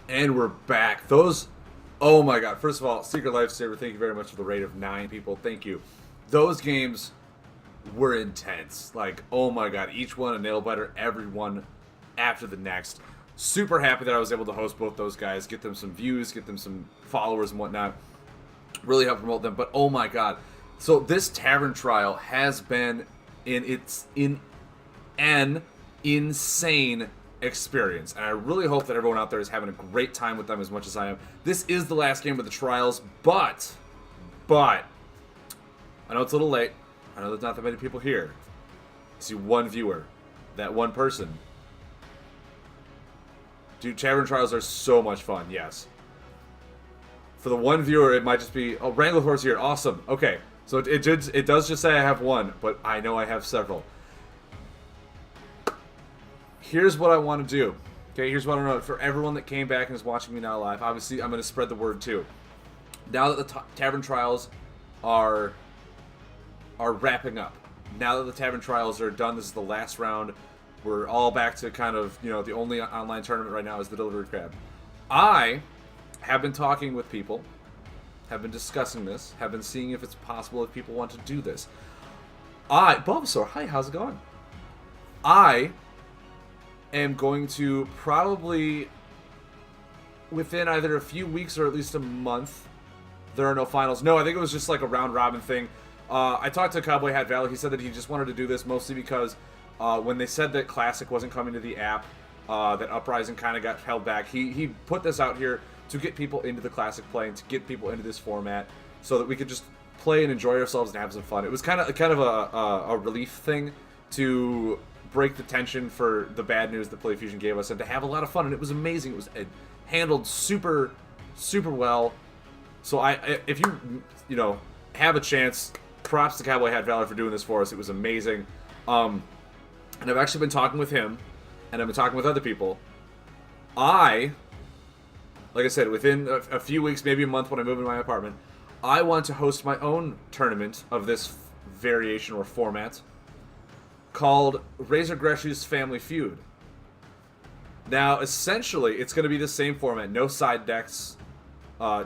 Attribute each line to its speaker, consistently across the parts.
Speaker 1: And we're back. Those, oh my god. First of all, Secret Lifesaver, thank you very much for the rate of 9 people. Thank you. Those games were intense. Like, oh my god. Each one a nail biter, every one after the next. Super happy that I was able to host both those guys, get them some views, get them some followers and whatnot. Really help promote them. But oh my god. So this tavern trial has been in an insane experience, and I really hope that everyone out there is having a great time with them as much as I am. This is the last game of the trials, but I know it's a little late. I know there's not that many people here. I see one viewer, that one person. Dude, tavern trials are so much fun. Yes. For the one viewer, it might just be, oh, Wrangler Horse here, awesome. Okay, so it does just say I have one, but I know I have several. Here's what I want to do. Okay, here's what I know. For everyone that came back and is watching me now live, obviously I'm going to spread the word too. Now that the tavern trials are wrapping up, now that the tavern trials are done, this is the last round. We're all back to kind of, you know, the only online tournament right now is the Delivery Crab. I have been talking with people, have been discussing this, have been seeing if it's possible if people want to do this. Bulbasaur, hi, how's it going? I am going to probably, within either a few weeks or at least a month, there are no finals. No, I think it was just like a round robin thing. I talked to Cowboy Hat Valley. He said that he just wanted to do this mostly because when they said that Classic wasn't coming to the app, that Uprising kind of got held back. He put this out here to get people into the Classic play and to get people into this format so that we could just play and enjoy ourselves and have some fun. It was kind of a relief thing to break the tension for the bad news that PlayFusion gave us and to have a lot of fun, and it was amazing. It handled super well. So if you know, have a chance, props to Cowboy Hat Valor for doing this for us. It was amazing. And I've actually been talking with him, and I've been talking with other people. Like I said, within a few weeks, maybe a month when I move into my apartment, I want to host my own tournament of this variation or format called Razor Greshy's Family Feud. Now, essentially, it's going to be the same format. No side decks.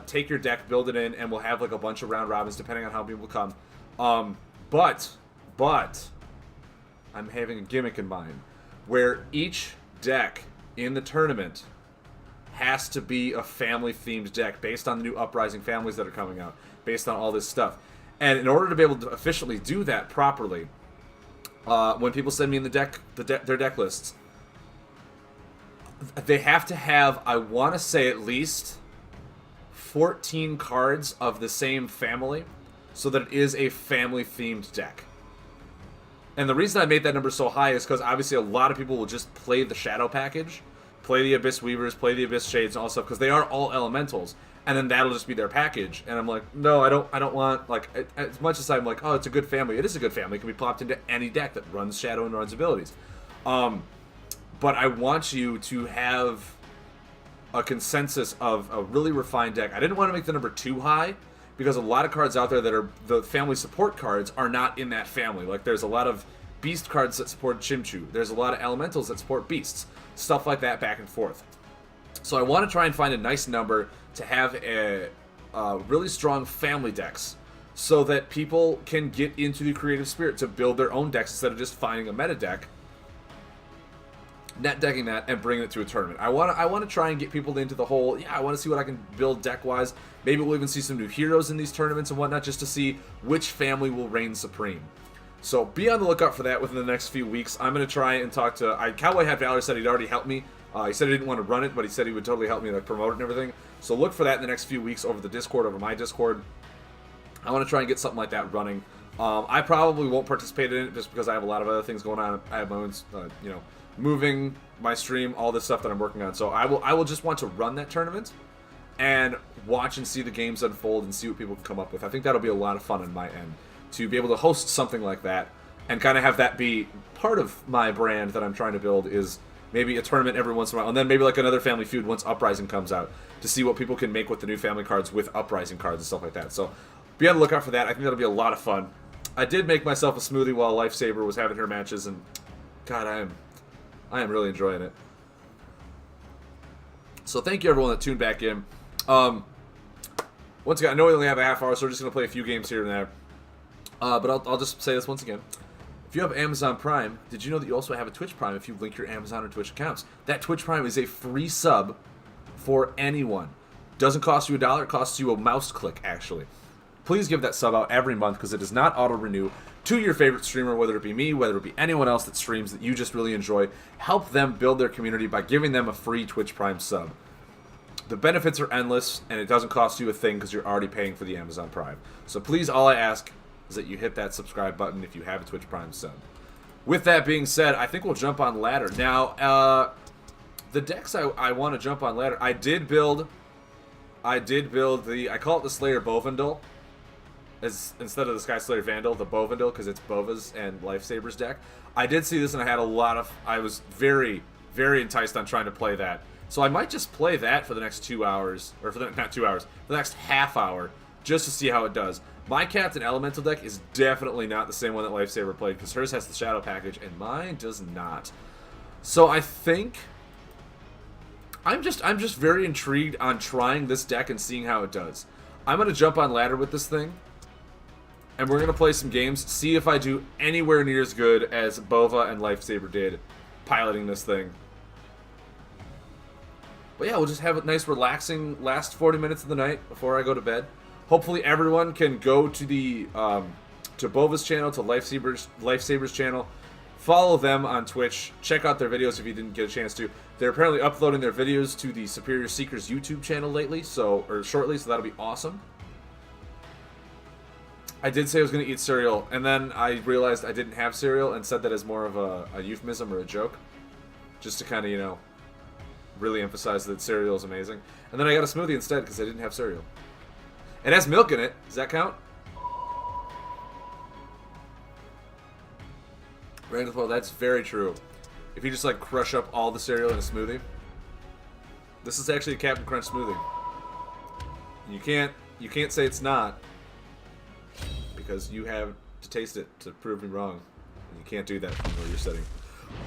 Speaker 1: Take your deck, build it in, and we'll have like a bunch of round robins depending on how people come. But I'm having a gimmick in mind where each deck in the tournament has to be a family-themed deck based on the new Uprising families that are coming out, based on all this stuff. And in order to be able to efficiently do that properly, when people send me in their deck lists, they have to have, I want to say, at least 14 cards of the same family so that it is a family-themed deck. And the reason I made that number so high is because obviously a lot of people will just play the Shadow package, play the Abyss Weavers, play the Abyss Shades and all stuff, because they are all elementals, and then that'll just be their package. And I'm like, no, I don't want, like, as much as I'm like, oh, it's a good family, it is a good family, it can be plopped into any deck that runs Shadow and runs abilities. But I want you to have a consensus of a really refined deck. I didn't want to make the number too high, because a lot of cards out there that are the family support cards are not in that family. Like, there's a lot of beast cards that support Chimchu. There's a lot of elementals that support beasts. Stuff like that back and forth. So I want to try and find a nice number to have a really strong family decks so that people can get into the creative spirit to build their own decks instead of just finding a meta deck, net decking that, and bringing it to a tournament. I want to try and get people into the whole, yeah, I want to see what I can build deck-wise. Maybe we'll even see some new heroes in these tournaments and whatnot, just to see which family will reign supreme. So be on the lookout for that within the next few weeks. I'm going to try and talk to... Cowboy Hat Valor said he'd already helped me. He said he didn't want to run it, but he said he would totally help me like promote it and everything. So look for that in the next few weeks over the Discord, over my Discord. I want to try and get something like that running. I probably won't participate in it just because I have a lot of other things going on. I have my own, moving, my stream, all this stuff that I'm working on. So I will just want to run that tournament and watch and see the games unfold and see what people can come up with. I think that'll be a lot of fun on my end, to be able to host something like that and kind of have that be part of my brand that I'm trying to build, is maybe a tournament every once in a while, and then maybe like another family feud once Uprising comes out, to see what people can make with the new family cards with Uprising cards and stuff like that. So be on the lookout for that. I think that'll be a lot of fun. I did make myself a smoothie while Lifesaver was having her matches, and God, I am really enjoying it. So thank you everyone that tuned back in. Once again, I know we only have a half hour, so we're just going to play a few games here and there. But I'll just say this once again. If you have Amazon Prime, did you know that you also have a Twitch Prime if you link your Amazon or Twitch accounts? That Twitch Prime is a free sub for anyone. Doesn't cost you $1, it costs you a mouse click, actually. Please give that sub out every month because it does not auto-renew to your favorite streamer, whether it be me, whether it be anyone else that streams that you just really enjoy. Help them build their community by giving them a free Twitch Prime sub. The benefits are endless, and it doesn't cost you a thing because you're already paying for the Amazon Prime. So please, all I ask is that you hit that subscribe button if you have a Twitch Prime sub. With that being said, I think we'll jump on ladder. Now, the decks I want to jump on ladder, I did build I call it the Slayer Bovendal, instead of the Sky Slayer Vandal, the Bovendal, because it's Bova's and Lifesaver's deck. I did see this and I was very, very enticed on trying to play that. So I might just play that for the next 2 hours, or not 2 hours, for the next half hour, just to see how it does. My Captain Elemental deck is definitely not the same one that Lifesaver played, because hers has the Shadow package, and mine does not. So I think I'm just very intrigued on trying this deck and seeing how it does. I'm gonna jump on ladder with this thing, and we're gonna play some games, see if I do anywhere near as good as Bova and Lifesaver did piloting this thing. But yeah, we'll just have a nice relaxing last 40 minutes of the night before I go to bed. Hopefully everyone can go to the to Bova's channel, to Lifesaver's channel, follow them on Twitch, check out their videos if you didn't get a chance to. They're apparently uploading their videos to the Superior Seekers YouTube channel shortly, so that'll be awesome. I did say I was going to eat cereal, and then I realized I didn't have cereal and said that as more of a euphemism or a joke, just to kind of, you know, really emphasize that cereal is amazing. And then I got a smoothie instead because I didn't have cereal. It has milk in it. Does that count? Randall, well, that's very true. If you just like crush up all the cereal in a smoothie, this is actually a Captain Crunch smoothie. You can't say it's not because you have to taste it to prove me wrong. And you can't do that from where you're sitting.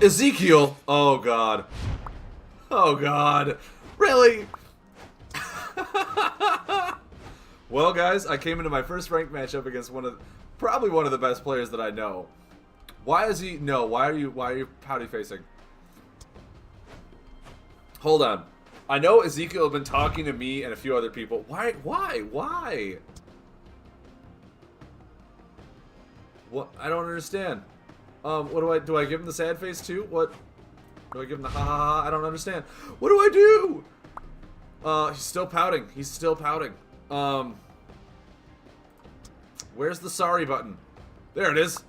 Speaker 1: Ezekiel! Oh god. Oh god. Really? Well, guys, I came into my first ranked matchup against probably one of the best players that I know. Why is he? No, why are you pouty facing? Hold on. I know Ezekiel has been talking to me and a few other people. Why? What? I don't understand. What do I give him the sad face too? What? Do I give him the ha ha ha? I don't understand. What do I do? He's still pouting. He's still pouting. Where's the sorry button? There it is.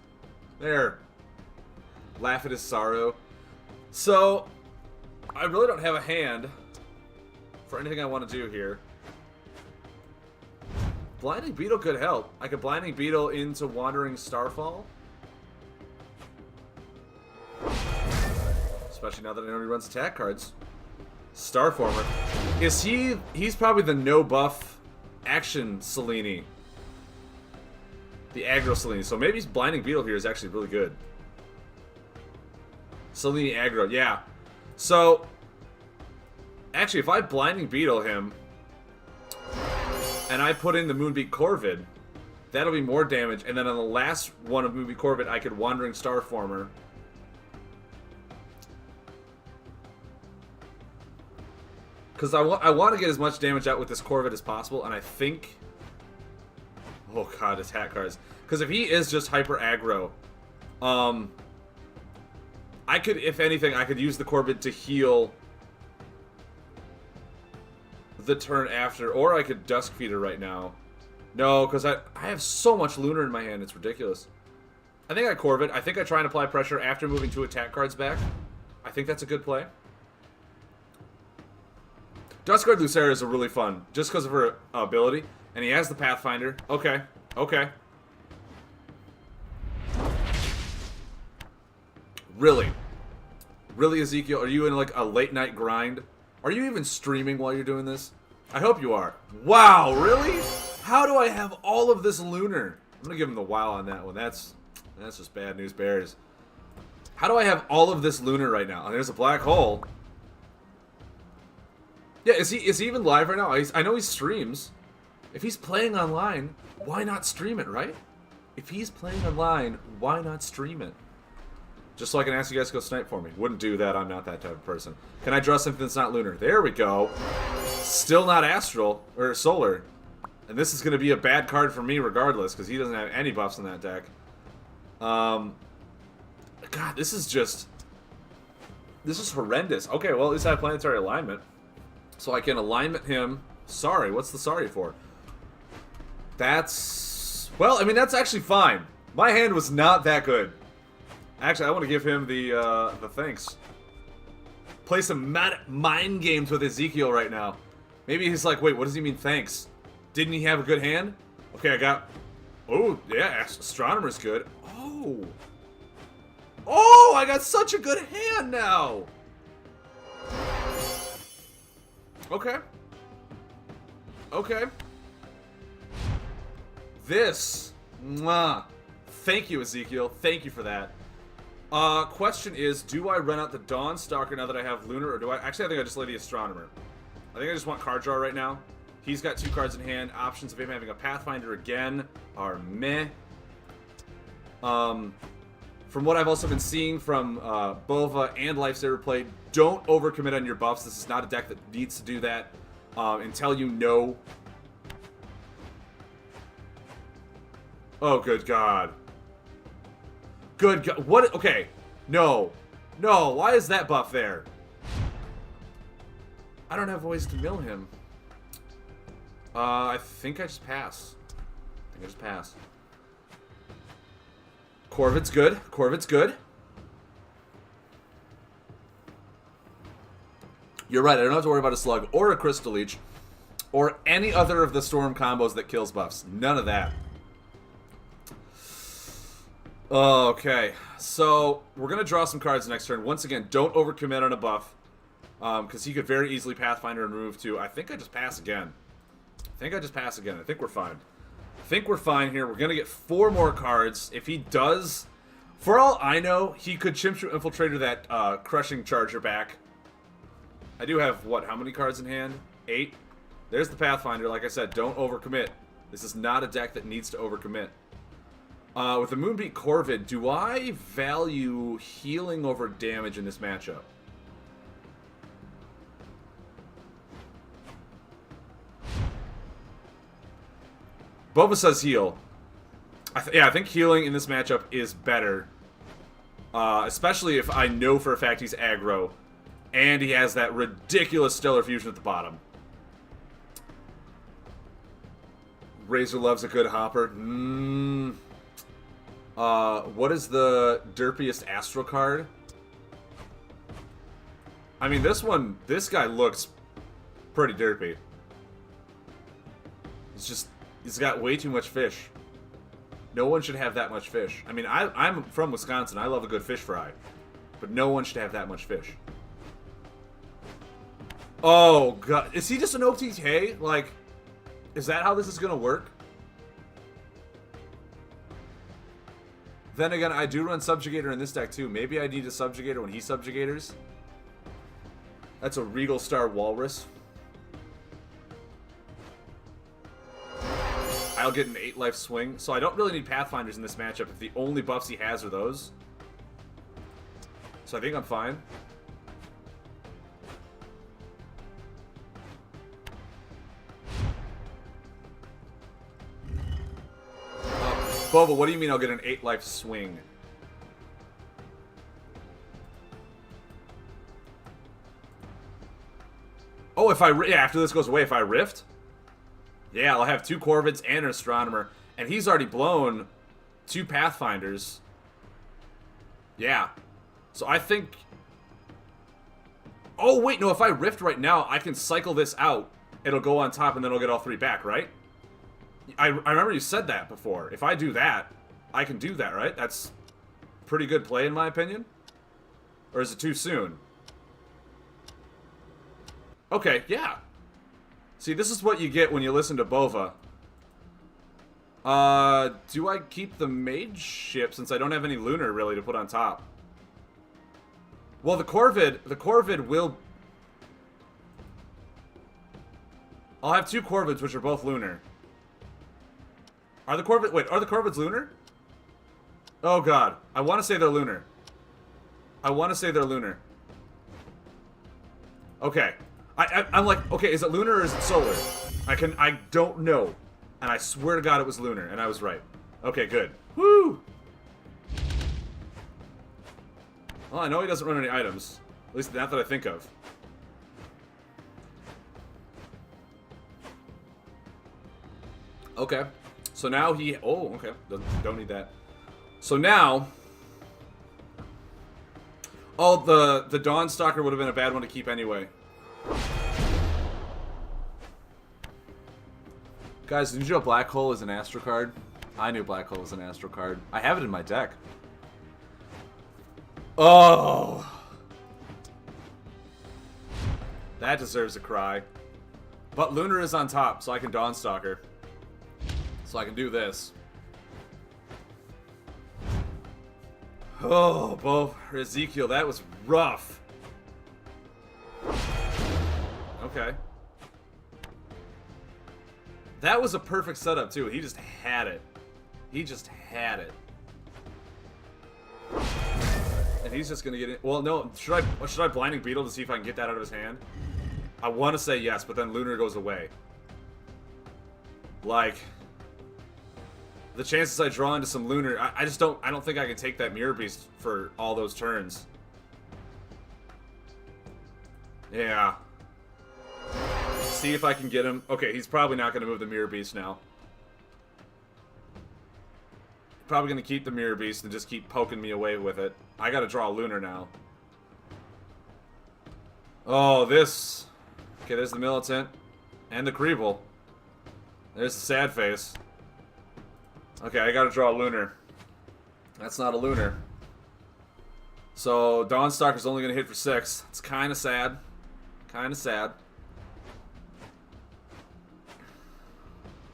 Speaker 1: There. Laugh at his sorrow. So, I really don't have a hand for anything I want to do here. Blinding Beetle could help. I could Blinding Beetle into Wandering Starfall. Especially now that I know he runs attack cards. Starformer. He's probably the no buff action Selene. The aggro Selene. So maybe Blinding Beetle here is actually really good. Selene aggro, yeah. So, actually, if I Blinding Beetle him, and I put in the Moonbeat Corvid, that'll be more damage. And then on the last one of Moonbeat Corvid, I could Wandering Starformer. Because I want to get as much damage out with this Corvid as possible, and I think... Oh god, attack cards. Because if he is just hyper aggro, I could, if anything, I could use the Corvid to heal the turn after, or I could Dusk Feeder right now. No, because I have so much Lunar in my hand, it's ridiculous. I think I Corvid. I think I try and apply pressure after moving 2 attack cards back. I think that's a good play. Duskguard Lucera is a really fun, just because of her ability. And he has the Pathfinder. Okay. Okay. Really? Really, Ezekiel? Are you in like a late night grind? Are you even streaming while you're doing this? I hope you are. Wow, really? How do I have all of this Lunar? I'm gonna give him the wow on that one. That's just bad news bears. How do I have all of this Lunar right now? And there's a black hole. Yeah, is he even live right now? I know he streams. If he's playing online, why not stream it, right? If he's playing online, why not stream it? Just so I can ask you guys to go snipe for me. Wouldn't do that, I'm not that type of person. Can I draw something that's not lunar? There we go. Still not astral, or solar. And this is going to be a bad card for me regardless, because he doesn't have any buffs in that deck. God, this is just... This is horrendous. Okay, well, at least I have planetary alignment. So I can alignment him. Sorry, what's the sorry for? That's... Well, I mean, that's actually fine. My hand was not that good. Actually, I want to give him the thanks. Play some mind games with Ezekiel right now. Maybe he's like, wait, what does he mean thanks? Didn't he have a good hand? Okay, I got... Oh, yeah, Astronomer's good. Oh. Oh, I got such a good hand now. Okay. Okay. This. Mwah. Thank you, Ezekiel. Thank you for that. Question is, do I run out the Dawn Stalker now that I have Lunar, or do I... Actually, I think I just lay the Astronomer. I think I just want card draw right now. He's got 2 cards in hand. Options of him having a Pathfinder again are meh. From what I've also been seeing from Bova and Lifesaver Play, don't overcommit on your buffs. This is not a deck that needs to do that until you know. Oh, good God. Good God. What? Okay. No. No. Why is that buff there? I don't have ways to mill him. I think I just pass. Corvid's good. Corvid's good. You're right. I don't have to worry about a Slug or a Crystal Leech or any other of the Storm combos that kills buffs. None of that. Okay. So, we're going to draw some cards next turn. Once again, don't overcommit on a buff. Because he could very easily Pathfinder and remove 2. I think I just pass again. I think we're fine. Here. We're going to get 4 more cards. If he does, for all I know, he could Chimchar Infiltrator that Crushing Charger back. I do have, what, how many cards in hand? 8. There's the Pathfinder. Like I said, don't overcommit. This is not a deck that needs to overcommit. With the Moonbeat Corvid, do I value healing over damage in this matchup? Boba says heal. I think healing in this matchup is better. Especially if I know for a fact he's aggro. And he has that ridiculous Stellar Fusion at the bottom. Razor loves a good hopper. What is the derpiest Astral card? I mean, this guy looks pretty derpy. He's got way too much fish. No one should have that much fish. I mean, I'm from Wisconsin. I love a good fish fry. But no one should have that much fish. Oh, God. Is he just an OTK? Like, is that how this is going to work? Then again, I do run Subjugator in this deck, too. Maybe I need a Subjugator when he Subjugators. That's a Regal Star Walrus. I'll get an 8-life swing. So I don't really need Pathfinders in this matchup if the only buffs he has are those. So I think I'm fine. Boba, what do you mean I'll get an 8-life swing? Oh, if yeah, after this goes away, if I Rift? Yeah, I'll have 2 Corvids and an Astronomer. And he's already blown 2 Pathfinders. Yeah. So I think... Oh, wait, no, if I Rift right now, I can cycle this out. It'll go on top, and then I'll get all 3 back, right? I remember you said that before. If I do that, I can do that, right? That's pretty good play, in my opinion. Or is it too soon? Okay, yeah. See, this is what you get when you listen to Bova. Do I keep the Mage ship since I don't have any Lunar, really, to put on top? Well, the Corvid will... I'll have 2 Corvids, which are both lunar. Are the Corvids lunar? Oh god. I want to say they're lunar. Okay. I'm like, okay, is it lunar or is it solar? I don't know. And I swear to god it was lunar, and I was right. Okay, good. Woo! Well, I know he doesn't run any items. At least not that I think of. Okay. So now he... Oh, okay. Don't need that. So now... Oh, the Dawn Stalker would have been a bad one to keep anyway. Guys, did you know Black Hole is an Astro card? I knew Black Hole was an Astro card. I have it in my deck. Oh! That deserves a cry. But Lunar is on top, so I can Dawn Stalker. So I can do this. Oh, Bo, Ezekiel, that was rough. Okay. That was a perfect setup, too. He just had it. He just had it. And he's just gonna get it. Well, no. Should I Blinding Beetle to see if I can get that out of his hand? I want to say yes, but then Lunar goes away. Like, the chances I draw into some Lunar, I don't think I can take that Mirror Beast for all those turns. Yeah. See if I can get him. Okay, he's probably not going to move the Mirror Beast now. Probably going to keep the Mirror Beast and just keep poking me away with it. I got to draw a Lunar now. Oh, this. Okay, there's the Militant. And the Creeble. There's the Sad Face. Okay, I got to draw a Lunar. That's not a Lunar. So, Dawn Stalker's only going to hit for 6. It's kind of sad. Kind of sad.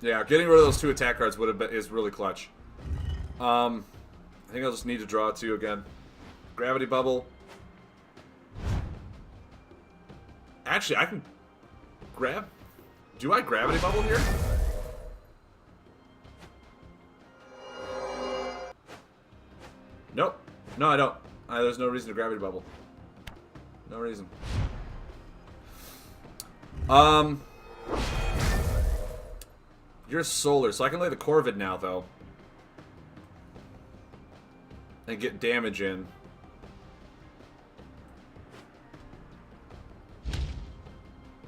Speaker 1: Yeah, getting rid of those 2 attack cards is really clutch. I think I'll just need to draw 2 again. Gravity Bubble. Actually, I can grab... Do I Gravity Bubble here? Nope. No, I don't. There's no reason to Gravity Bubble. No reason. You're solar, so I can lay the Corvid now, though. And get damage in.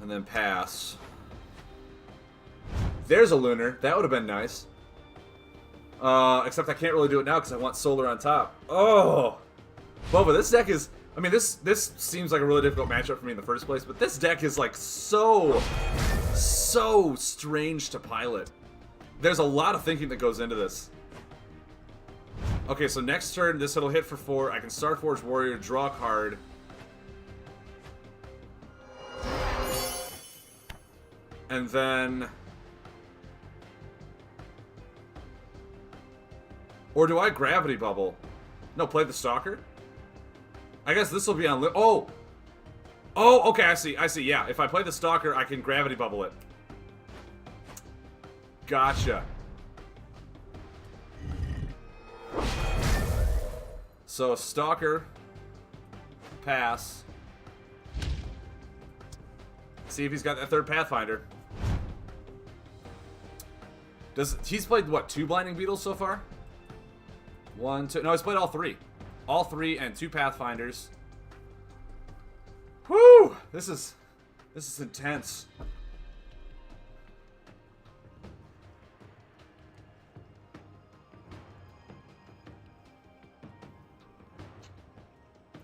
Speaker 1: And then pass. There's a Lunar. That would have been nice. Except I can't really do it now because I want solar on top. Oh! Boba, this deck is... I mean, this seems like a really difficult matchup for me in the first place, but this deck is, like, so strange to pilot. There's a lot of thinking that goes into this. Okay, so next turn, it'll hit for 4. I can Starforge Warrior, draw a card. And then... Or do I Gravity Bubble? No, play the Stalker? I guess this will be on... Oh! Oh, okay, I see, yeah. If I play the Stalker, I can Gravity Bubble it. Gotcha. So, Stalker. Pass. See if he's got that 3rd Pathfinder. He's played, what, 2 Blinding Beetles so far? 1, 2... No, he's played all 3. All 3 and 2 Pathfinders. Whew! This is intense.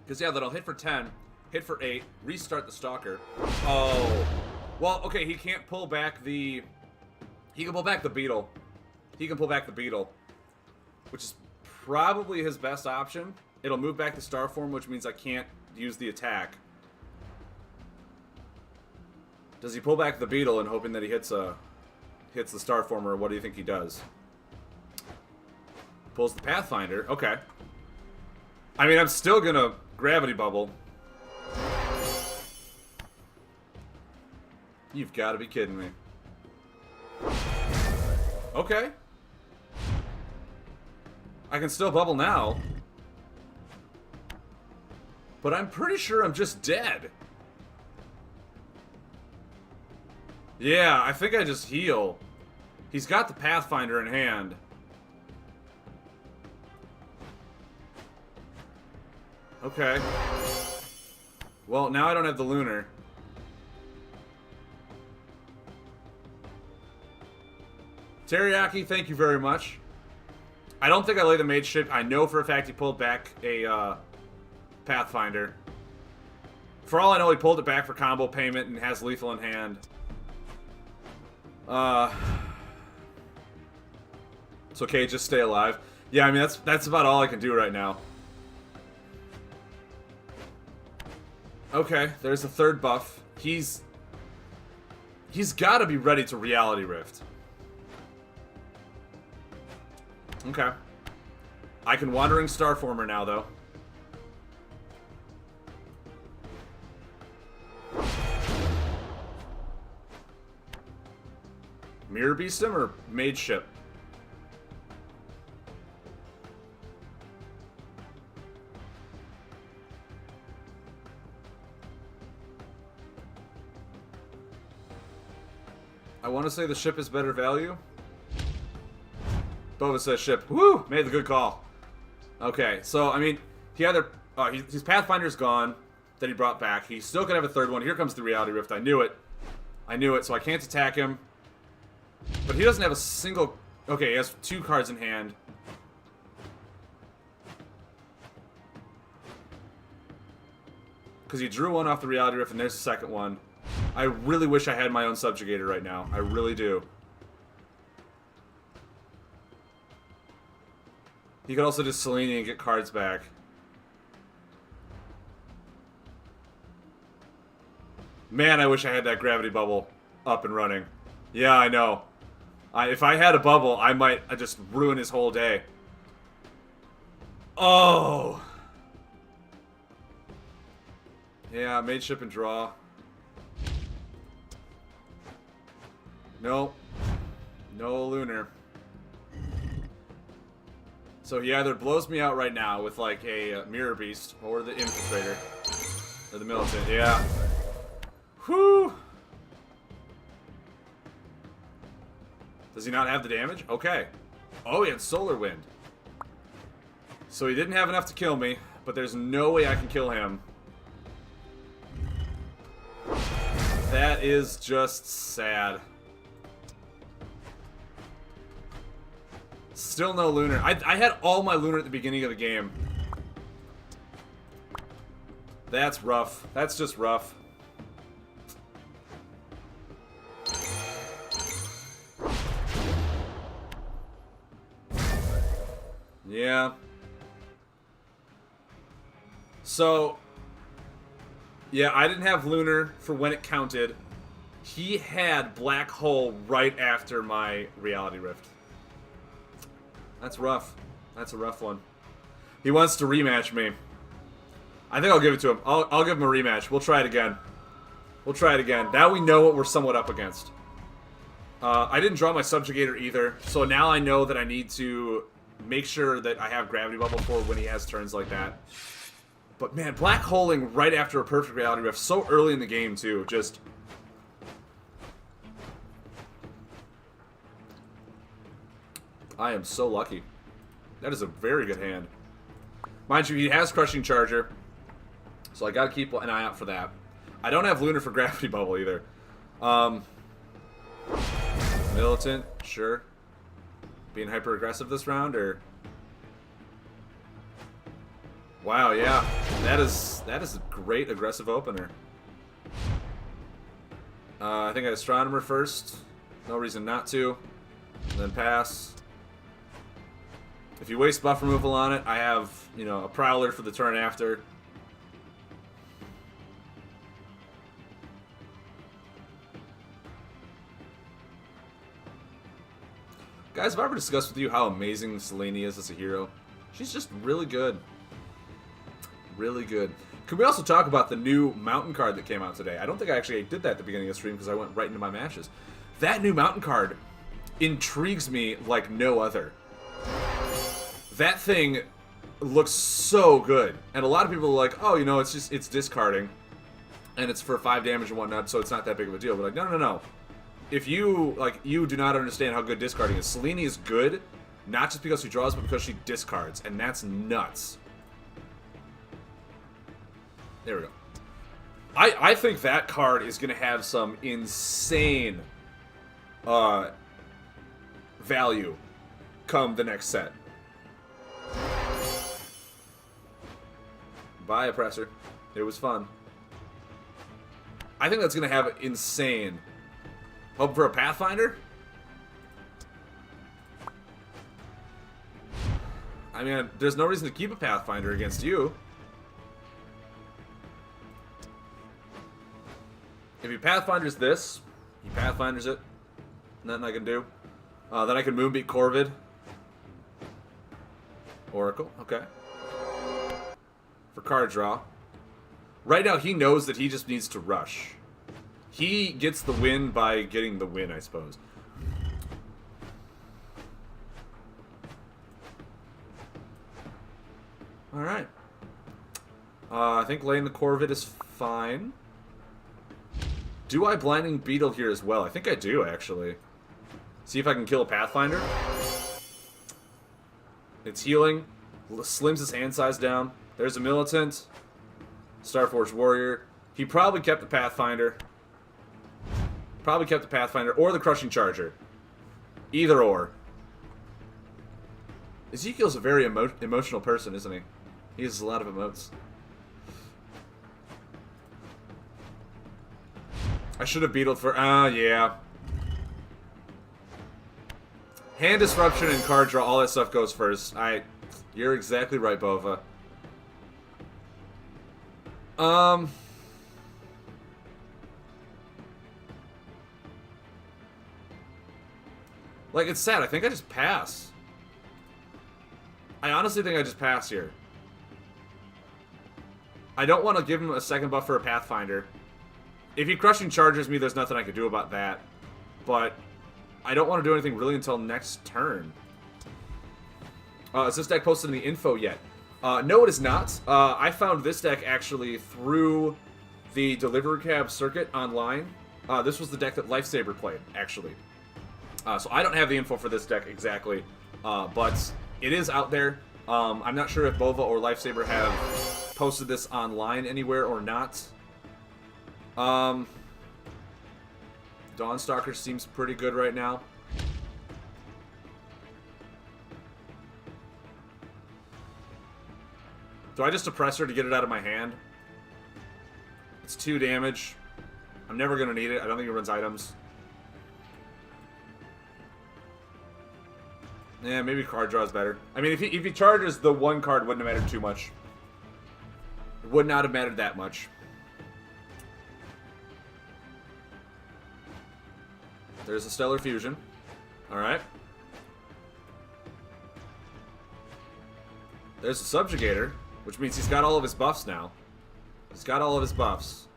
Speaker 1: Because, yeah, then I'll hit for 10, hit for 8, restart the Stalker. Oh. Well, okay, he can't pull back the... He can pull back the Beetle. He can pull back the Beetle. Which is probably his best option. It'll move back to Star Form, which means I can't use the attack. Does he pull back the Beetle and hoping that he hits the Star Form, or what do you think he does? Pulls the Pathfinder. Okay. I mean, I'm still gonna Gravity Bubble. You've got to be kidding me. Okay. I can still bubble now. But I'm pretty sure I'm just dead. Yeah, I think I just heal. He's got the Pathfinder in hand. Okay. Well, now I don't have the Lunar. Teriyaki, thank you very much. I don't think I lay the mage ship. I know for a fact he pulled back a Pathfinder. For all I know, he pulled it back for combo payment and has lethal in hand. It's okay, just stay alive. Yeah, I mean that's about all I can do right now. Okay, there's the third buff. He's got to be ready to Reality Rift. Okay. I can Wandering Starformer now, though. Mirror Beast him or Mage Ship? I want to say the ship is better value. Bova says ship. Woo! Made the good call. Okay, so, I mean, he either... his Pathfinder's gone, that he brought back. He still could have a third one. Here comes the Reality Rift. I knew it. I knew it, so I can't attack him. But he doesn't have a single... Okay, he has 2 cards in hand. Because he drew one off the Reality Rift, and there's the second one. I really wish I had my own Subjugator right now. I really do. He could also just Selene and get cards back. Man, I wish I had that Gravity Bubble up and running. Yeah, I know. If I had a bubble, I might just ruin his whole day. Oh! Yeah, Mage Ship and draw. No. No Lunar. So he either blows me out right now with like a Mirror Beast or the Infiltrator. Or the Militant, yeah. Whew! Does he not have the damage? Okay. Oh, he had Solar Wind. So he didn't have enough to kill me, but there's no way I can kill him. That is just sad. Still no Lunar. I had all my Lunar at the beginning of the game. That's rough. That's just rough. Yeah. So, yeah, I didn't have Lunar for when it counted. He had Black Hole right after my Reality Rift. That's rough. That's a rough one. He wants to rematch me. I think I'll give it to him. I'll give him a rematch. We'll try it again. We'll try it again. Now we know what we're somewhat up against. I didn't draw my Subjugator either, so now I know that I need to make sure that I have Gravity Bubble for when he has turns like that. But man, Black Holing right after a perfect Reality Rift so early in the game too, just... I am so lucky. That is a very good hand. Mind you, he has Crushing Charger, so I gotta keep an eye out for that. I don't have Lunar for Gravity Bubble either. Militant, sure. Being hyper-aggressive this round, or... Wow, yeah. That is a great aggressive opener. I think I had Astronomer first. No reason not to. And then pass. If you waste buff removal on it, I have, you know, a Prowler for the turn after. Guys, have I ever discussed with you how amazing Selene is as a hero? She's just really good. Really good. Can we also talk about the new Mountain card that came out today? I don't think I actually did that at the beginning of the stream because I went right into my matches. That new Mountain card intrigues me like no other. That thing looks so good. And a lot of people are like, oh, you know, it's discarding. And it's for 5 damage and whatnot, so it's not that big of a deal. But like, no, no, no. If you, like, you do not understand how good discarding is. Selene is good, not just because she draws, but because she discards. And that's nuts. There we go. I think that card is going to have some insane value come the next set. Bye, Oppressor. It was fun. I think that's going to have insane. Hope for a Pathfinder? I mean, there's no reason to keep a Pathfinder against you. If he Pathfinders this, he Pathfinders it. Nothing I can do. Then I can Moonbeat Corvid. Oracle, okay. For card draw. Right now, he knows that he just needs to rush. He gets the win by getting the win, I suppose. Alright. I think laying the Corvid is fine. Do I Blinding Beetle here as well? I think I do, actually. See if I can kill a Pathfinder. It's healing. Slims his hand size down. There's a Militant. Starforged Warrior. He probably kept the Pathfinder. Probably kept the Pathfinder or the Crushing Charger. Either or. Ezekiel's a very emotional person, isn't he? He uses a lot of emotes. I should have beetled for... yeah. Hand Disruption and card draw, all that stuff goes first. You're exactly right, Bova. Like, it's sad. I think I just pass. I honestly think I just pass here. I don't want to give him a second buff for a Pathfinder. If he Crushing Charges me, there's nothing I can do about that. But I don't want to do anything really until next turn. Is this deck posted in the info yet? No, it is not. I found this deck actually through the Delivery Cab circuit online. This was the deck that Lifesaver played, actually. So I don't have the info for this deck exactly, but it is out there. I'm not sure if Bova or Lifesaver have posted this online anywhere or not. Dawnstalker seems pretty good right now. Do I just Oppress her to get it out of my hand? It's 2 damage. I'm never going to need it. I don't think it runs items. Yeah, maybe card draw is better. I mean, if he charges, the one card wouldn't have mattered too much. It would not have mattered that much. There's a Stellar Fusion. Alright. There's a Subjugator, which means he's got all of his buffs now. He's got all of his buffs.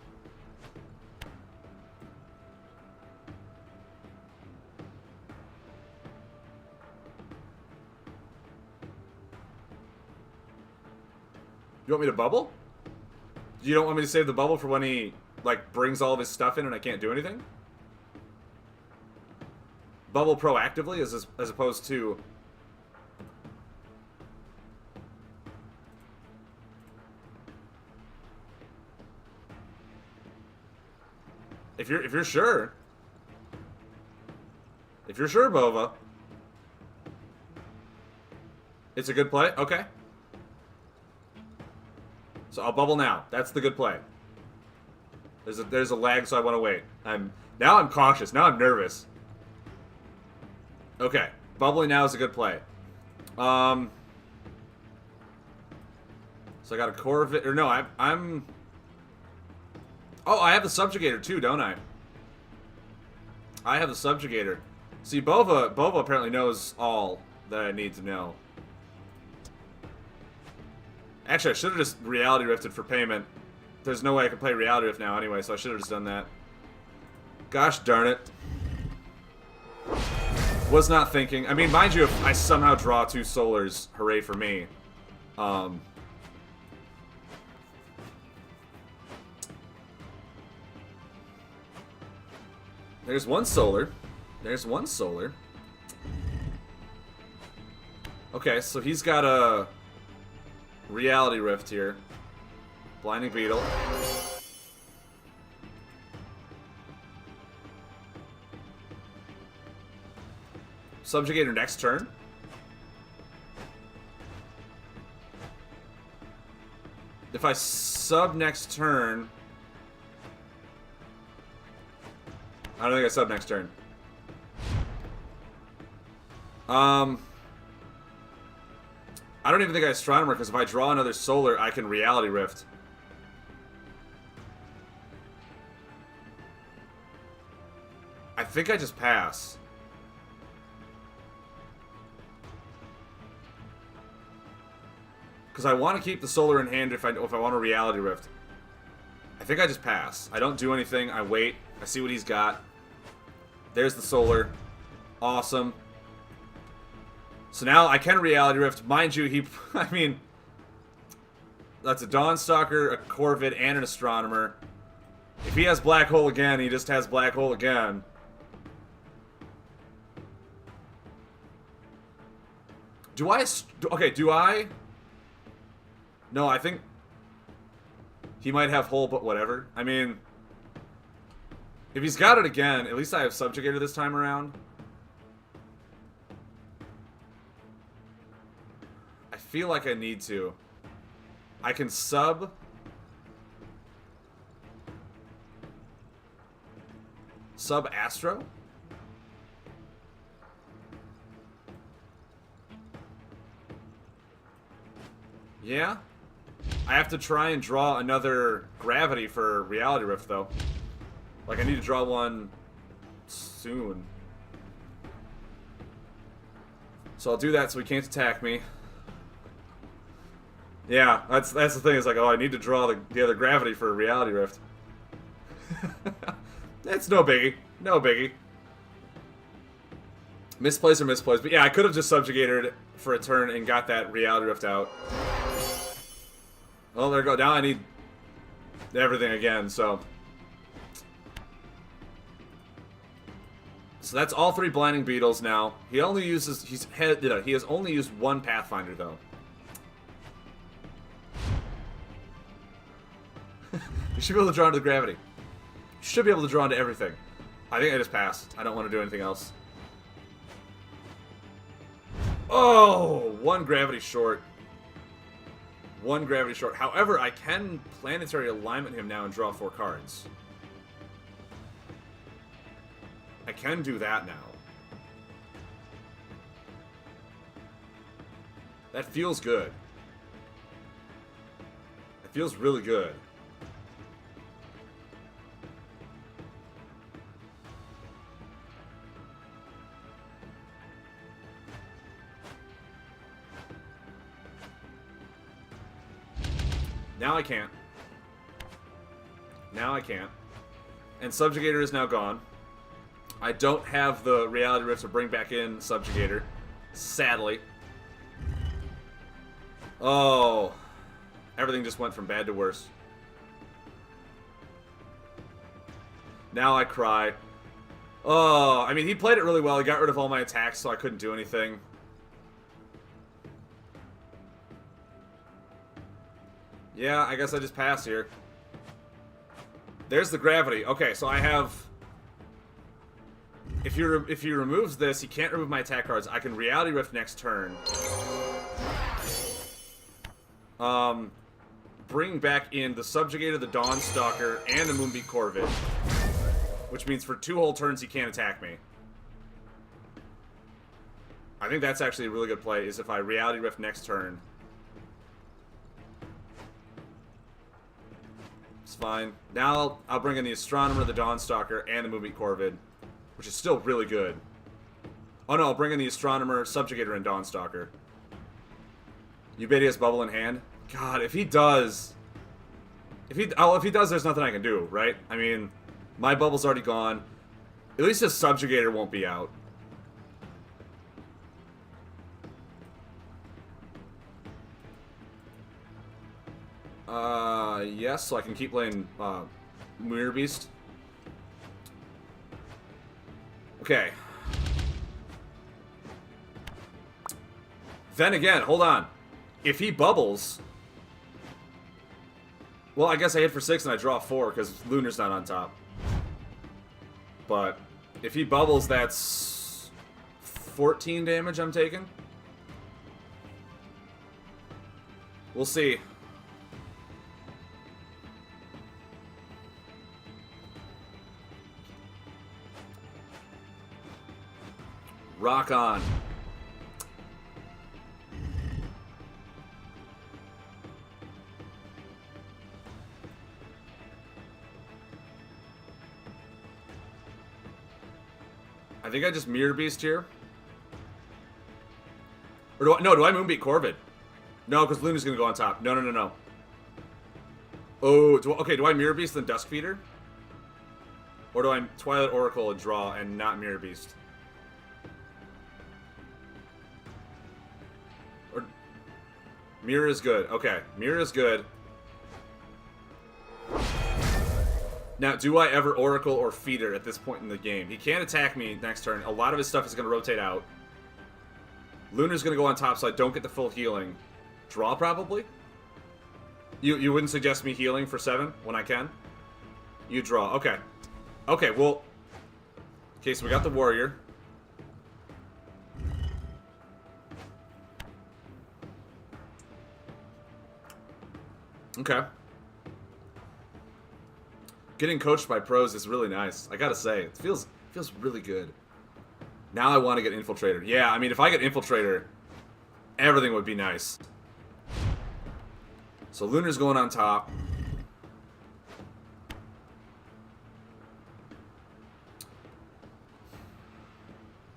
Speaker 1: You want me to bubble? You don't want me to save the bubble for when he, like, brings all of his stuff in and I can't do anything? Bubble proactively as opposed to... If you're sure. If you're sure, Bova. It's a good play? Okay. So I'll bubble now. That's the good play. There's a lag, so I want to wait. Now I'm cautious. Now I'm nervous. Okay. Bubbling now is a good play. So I got a Corvid, or no, I'm oh, I have the Subjugator too, don't I? I have the Subjugator. See, Bova apparently knows all that I need to know. Actually, I should have just Reality Rifted for payment. There's no way I can play Reality Rift now anyway, so I should have just done that. Gosh darn it. Was not thinking. I mean, mind you, if I somehow draw 2 solars, hooray for me. There's 1 solar. There's 1 solar. Okay, so he's got a reality rift here. Blinding Beetle. Subjugator next turn. If I sub next turn... I don't think I sub next turn. I don't even think I Astronomer, because if I draw another solar, I can Reality Rift. I think I just pass. Because I want to keep the solar in hand if I want a Reality Rift. I think I just pass. I don't do anything. I wait. I see what he's got. There's the solar. Awesome. So now I can Reality Rift. Mind you, I mean... That's a Dawnstalker, a Corvid, and an Astronomer. If he has Black Hole again, he just has Black Hole again. Do I... Okay, do I... No, I think... He might have Hole, but whatever. I mean... If he's got it again, at least I have Subjugator this time around. I feel like I need to. I can sub... Sub Astro? Yeah? I have to try and draw another Gravity for Reality Rift, though. Like, I need to draw one soon. So I'll do that so he can't attack me. Yeah, that's the thing. It's like, oh, I need to draw the other Gravity for Reality Rift. It's no biggie. No biggie. Misplays are misplays. But yeah, I could have just subjugated for a turn and got that Reality Rift out. Well, there we go. Now I need everything again, so... So that's all 3 Blinding Beetles now. He only uses... he has only used 1 Pathfinder, though. You should be able to draw into the Gravity. You should be able to draw into everything. I think I just passed. I don't want to do anything else. Oh! 1 Gravity short. 1 Gravity short. However, I can Planetary Alignment him now and draw 4 cards. I can do that now. That feels good. It feels really good. Now I can't. Now I can't. And Subjugator is now gone. I don't have the Reality Rift to bring back in Subjugator. Sadly. Oh. Everything just went from bad to worse. Now I cry. Oh, I mean, he played it really well. He got rid of all my attacks, so I couldn't do anything. Yeah, I guess I just pass here. There's the Gravity. Okay, so I have... If he removes this, he can't remove my attack cards. I can Reality Rift next turn. Bring back in the Subjugator, the Dawnstalker, and the Moonbeat Corvid. Which means for 2 whole turns he can't attack me. I think that's actually a really good play, is if I Reality Rift next turn. It's fine. Now I'll bring in the Astronomer, the Dawnstalker, and the Moonbeat Corvid. Which is still really good. Oh no, I'll bring in the Astronomer, Subjugator, and Dawnstalker. Ubedia's Bubble in hand. God, if he does... If he does, there's nothing I can do, right? I mean, my bubble's already gone. At least his Subjugator won't be out. Yes, so I can keep playing Mirror Beast. Okay. Then again, hold on. If he bubbles... Well, I guess I hit for 6 and I draw 4 because Lunar's not on top. But if he bubbles, that's 14 damage I'm taking. We'll see. Rock on. I think I just Mirror Beast here. Or do I, no, do I Moonbeat Corvid? No, because Luna's going to go on top. No, no, no, no. Oh, okay, do I Mirror Beast then Dusk Feeder? Or do I Twilight Oracle and draw and not Mirror Beast? Or Mirror is good. Okay, Mirror is good. Now, do I ever Oracle or Feeder at this point in the game? He can't attack me next turn. A lot of his stuff is going to rotate out. Lunar's going to go on top so I don't get the full healing. Draw, probably? You wouldn't suggest me healing for 7 when I can? You draw. Okay. Okay, well... Okay, so we got the Warrior. Okay. Getting coached by pros is really nice. I gotta say, it feels really good. Now I want to get Infiltrator. Yeah, I mean, if I get Infiltrator, everything would be nice. So Lunar's going on top.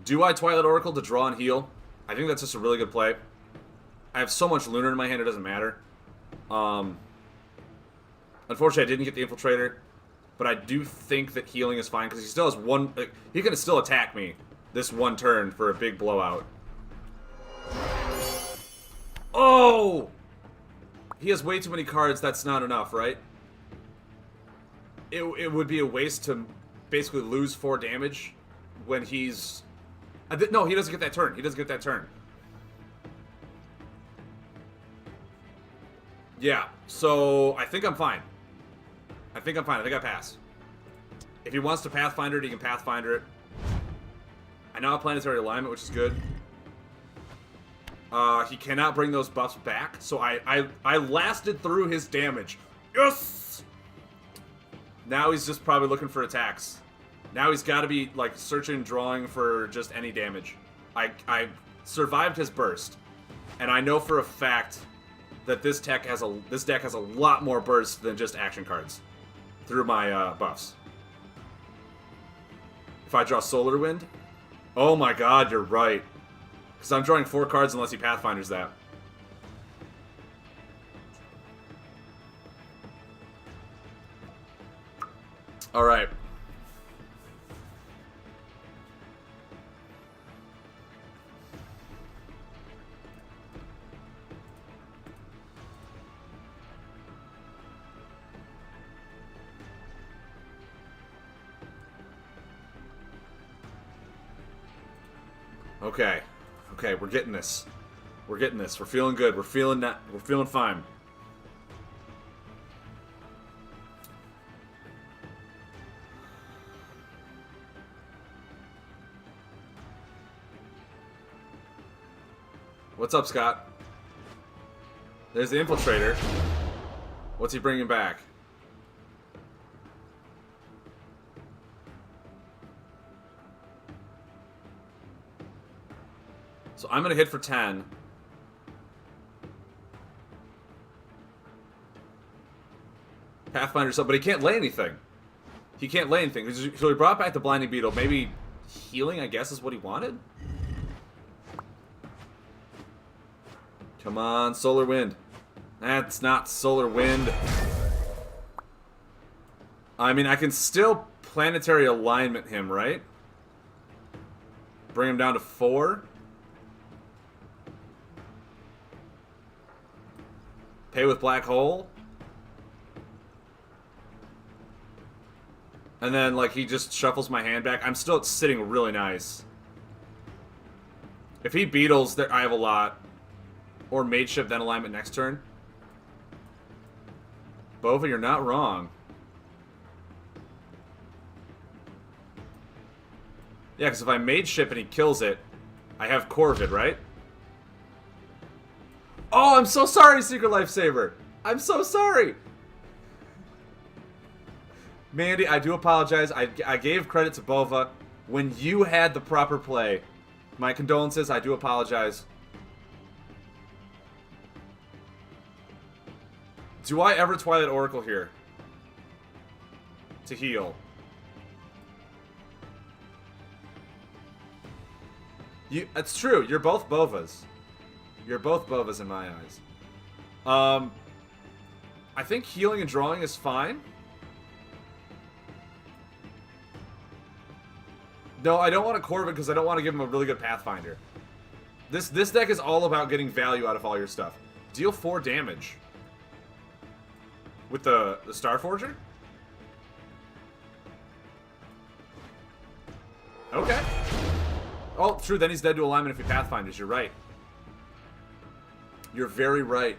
Speaker 1: Do I Twilight Oracle to draw and heal? I think that's just a really good play. I have so much Lunar in my hand, it doesn't matter. Unfortunately, I didn't get the Infiltrator. But I do think that healing is fine, because he still has one... he can still attack me this one turn for a big blowout. Oh! He has way too many cards, that's not enough, right? It would be a waste to basically lose 4 damage when he's... no, he doesn't get that turn. He doesn't get that turn. Yeah, so I think I'm fine. I think I'm fine. I think I pass. If he wants to Pathfinder it, he can Pathfinder it. I now have Planetary Alignment, which is good. He cannot bring those buffs back, so I lasted through his damage. Yes! Now he's just probably looking for attacks. Now he's got to be, like, searching and drawing for just any damage. I survived his burst, and I know for a fact that this deck has a lot more burst than just action cards through my buffs. If I draw Solar Wind, oh my god, you're right. Because I'm drawing 4 cards unless he Pathfinders that. Alright. Okay. Okay, we're getting this. We're getting this. We're feeling good. We're feeling fine. What's up, Scott? There's the Infiltrator. What's he bringing back? So I'm going to hit for 10. Pathfinder's up, but he can't lay anything. He can't lay anything. So he brought back the Blinding Beetle. Maybe healing, I guess, is what he wanted? Come on, Solar Wind. That's not Solar Wind. I mean, I can still Planetary Alignment him, right? Bring him down to 4. Pay with Black Hole. And then, like, he just shuffles my hand back. I'm still sitting really nice. If he beetles, I have a lot. Or mage ship, then alignment next turn. Bova, you're not wrong. Yeah, because if I mage ship and he kills it, I have Corvid, right? Oh, I'm so sorry, Secret Lifesaver. I'm so sorry. Mandy, I do apologize. I gave credit to Bova when you had the proper play. My condolences. I do apologize. Do I ever Twilight Oracle here? To heal. It's true. You're both Bovas. You're both Bovas in my eyes. I think healing and drawing is fine. No, I don't want to Corvid because I don't want to give him a really good Pathfinder. This deck is all about getting value out of all your stuff. Deal 4 damage. With the Starforger? Okay. Oh, true, then he's dead to alignment if he Pathfinders. You're right. You're very right.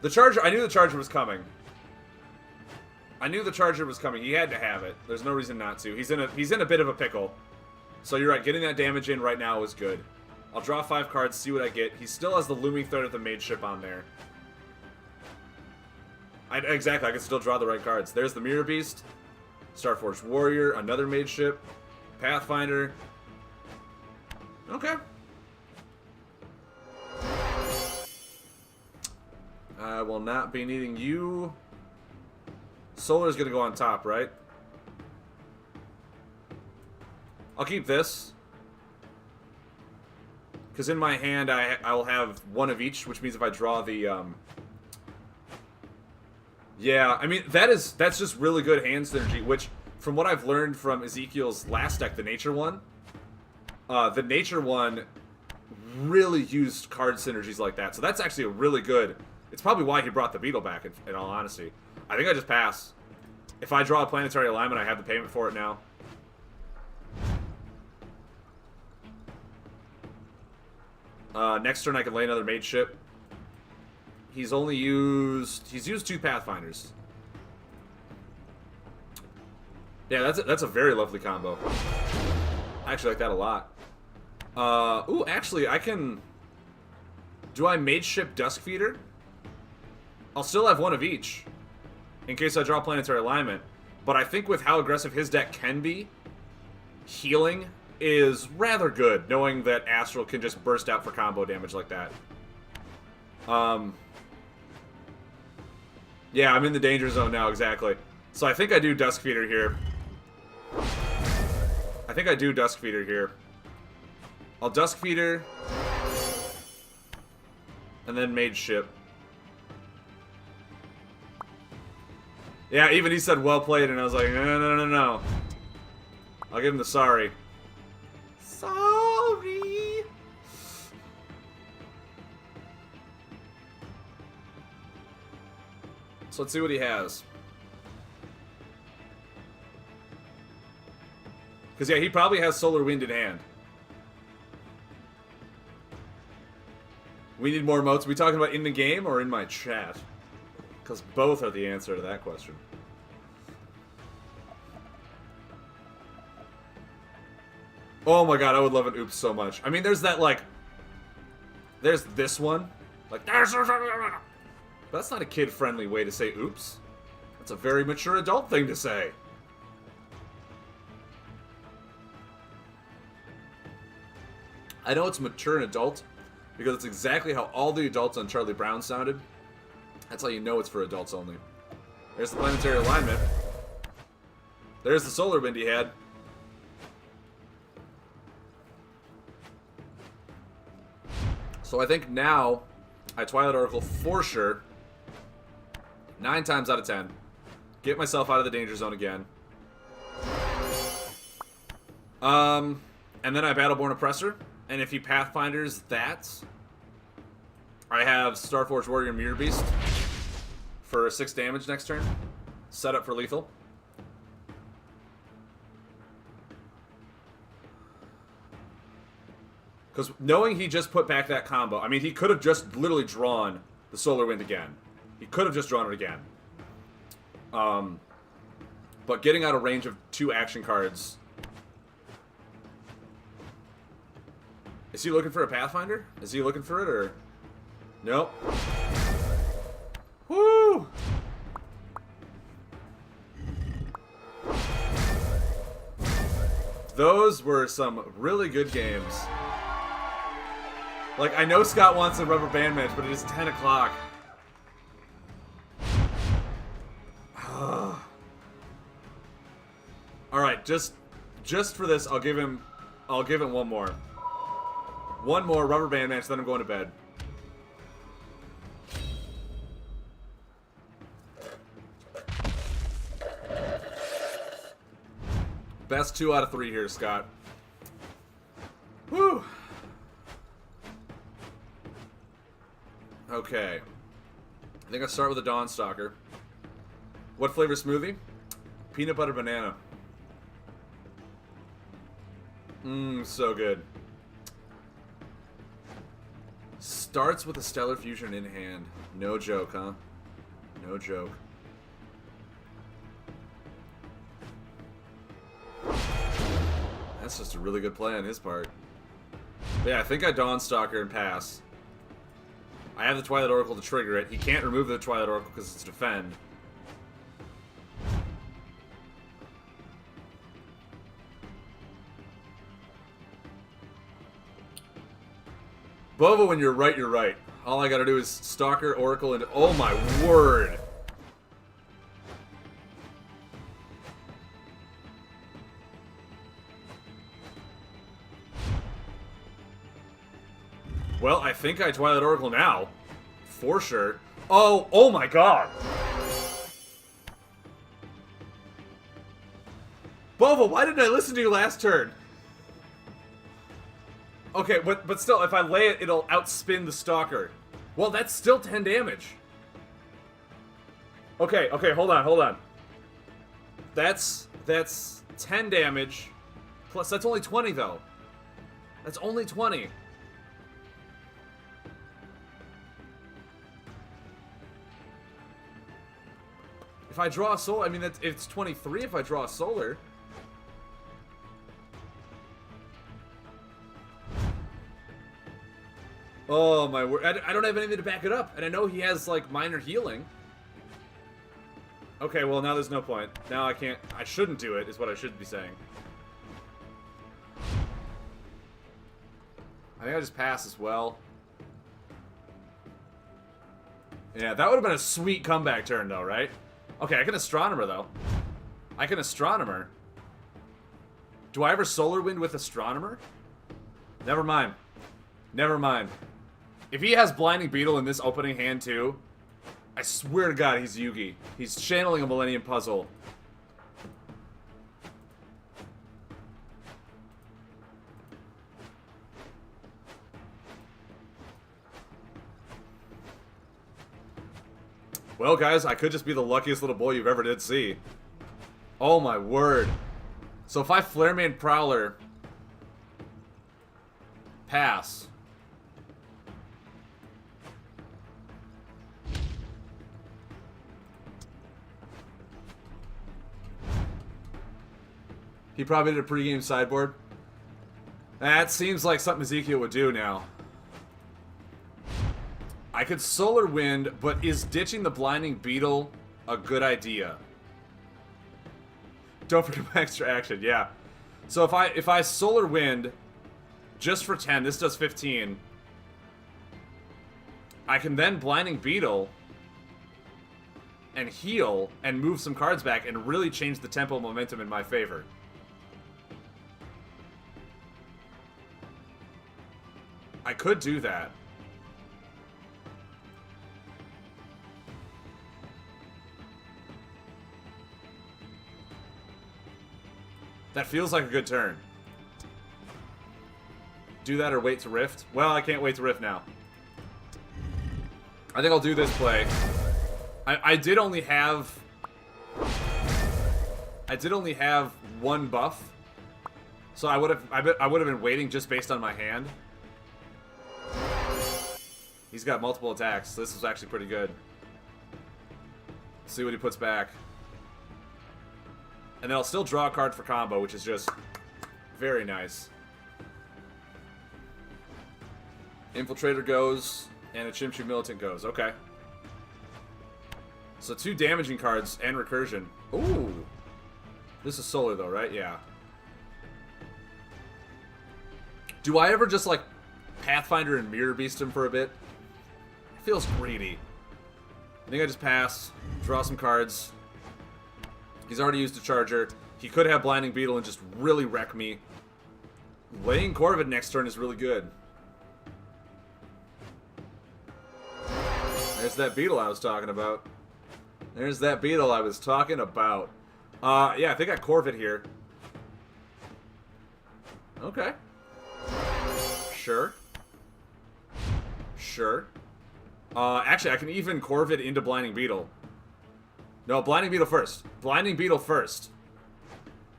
Speaker 1: The Charger, I knew the Charger was coming. I knew the Charger was coming. He had to have it. There's no reason not to. He's in a bit of a pickle. So you're right. Getting that damage in right now is good. I'll draw 5 cards, see what I get. He still has the Looming Threat of the Mage Ship on there. Exactly. I can still draw the right cards. There's the Mirror Beast, Starforged Warrior, another Mage Ship, Pathfinder. Okay. I will not be needing you. Solar's gonna go on top, right? I'll keep this. Because in my hand, I will have one of each, which means if I draw the, Yeah, I mean, that's just really good hand synergy, which, from what I've learned from Ezekiel's last deck, the Nature one really used card synergies like that. So that's actually a really good... It's probably why he brought the Beetle back, in all honesty. I think I just pass. If I draw a Planetary Alignment, I have the payment for it now. Next turn I can lay another Mage Ship. He's used 2 Pathfinders. Yeah, that's a very lovely combo. I actually like that a lot. Ooh, actually, I can... Do I Mage Ship Duskfeeder? I'll still have one of each, in case I draw Planetary Alignment. But I think with how aggressive his deck can be, healing is rather good, knowing that Astral can just burst out for combo damage like that. Yeah, I'm in the danger zone now, exactly. So I think I do Duskfeeder here. I'll Duskfeeder, and then Mage Ship. Yeah, even he said well played, and I was like, no. I'll give him the sorry. Sorry. So let's see what he has. Because, yeah, he probably has Solar Wind in hand. We need more emotes. Are we talking about in the game or in my chat? Because both are the answer to that question. Oh my god, I would love an oops so much. I mean, there's that, like... There's this one. Like, there's... But that's not a kid-friendly way to say oops. That's a very mature adult thing to say. I know it's mature and adult, because it's exactly how all the adults on Charlie Brown sounded. That's how you know it's for adults only. There's the Planetary Alignment. There's the Solar Wind he had. So I think now, I Twilight Oracle for sure. 9 times out of 10. Get myself out of the danger zone again. And then I Battleborn Oppressor. And if he Pathfinders that, I have Starforged Warrior Mirror Beast for 6 damage next turn. Set up for lethal. Because knowing he just put back that combo, I mean, he could have just literally drawn the Solar Wind again. He could have just drawn it again. But getting out of range of 2 action cards. Is he looking for a Pathfinder? Is he looking for it, or? Nope. Woo! Those were some really good games. Like, I know Scott wants a rubber band match, but it is 10 o'clock. Alright, just for this, I'll give him one more. One more rubber band match, then I'm going to bed. Best 2 out of 3 here, Scott. Whew. Okay. I think I'll start with a Dawnstalker. What flavor smoothie? Peanut butter banana. Mmm, so good. Starts with a Stellar Fusion in hand. No joke, huh? No joke. That's just a really good play on his part. But yeah, I think I Dawnstalker and pass. I have the Twilight Oracle to trigger it. He can't remove the Twilight Oracle because it's defend. Bova, when you're right, you're right. All I gotta do is Stalker, Oracle, and... Oh my word! Well, I think I Twilight Oracle now. For sure. Oh my god! Bova, why didn't I listen to you last turn? Okay, but still, if I lay it, it'll outspin the Stalker. Well, that's still 10 damage. Okay, hold on. That's 10 damage. Plus, that's only 20, though. That's only 20. If I draw a solar, I mean, it's 23 if I draw a solar. Oh my word. I don't have anything to back it up. And I know he has, like, minor healing. Okay, well, now there's no point. Now I can't... I shouldn't do it, is what I should be saying. I think I just pass as well. Yeah, that would have been a sweet comeback turn, though, right? Okay, I can Astronomer, though. I can Astronomer. Do I ever Solar Wind with Astronomer? Never mind. Never mind. If he has Blinding Beetle in this opening hand, too, I swear to God he's Yugi. He's channeling a Millennium Puzzle. Well, guys, I could just be the luckiest little boy you've ever did see. Oh, my word. So if I Flaremane Prowler... Pass... He probably did a pregame sideboard. That seems like something Ezekiel would do now. I could Solar Wind, but is ditching the Blinding Beetle a good idea? Don't forget my extra action, yeah. So if I Solar Wind just for 10, this does 15. I can then Blinding Beetle and heal and move some cards back and really change the tempo momentum in my favor. I could do that. That feels like a good turn. Do that or wait to Rift? Well, I can't wait to Rift now. I think I'll do this play. I did only have one buff, so I would have been waiting just based on my hand. He's got multiple attacks, so this is actually pretty good. Let's see what he puts back. And then I'll still draw a card for combo, which is just very nice. Infiltrator goes, and a Chimchu Militant goes. Okay. So 2 damaging cards and recursion. Ooh. This is solar though, right? Yeah. Do I ever just like Pathfinder and Mirror Beast him for a bit? It feels greedy. I think I just pass, draw some cards. He's already used a charger. He could have Blinding Beetle and just really wreck me. Laying Corvid next turn is really good. There's that beetle I was talking about. There's that beetle I was talking about. Yeah, I think I Corvid here. Okay. Sure. Sure. Actually, I can even Corvid into Blinding Beetle. No, Blinding Beetle first. Blinding Beetle first.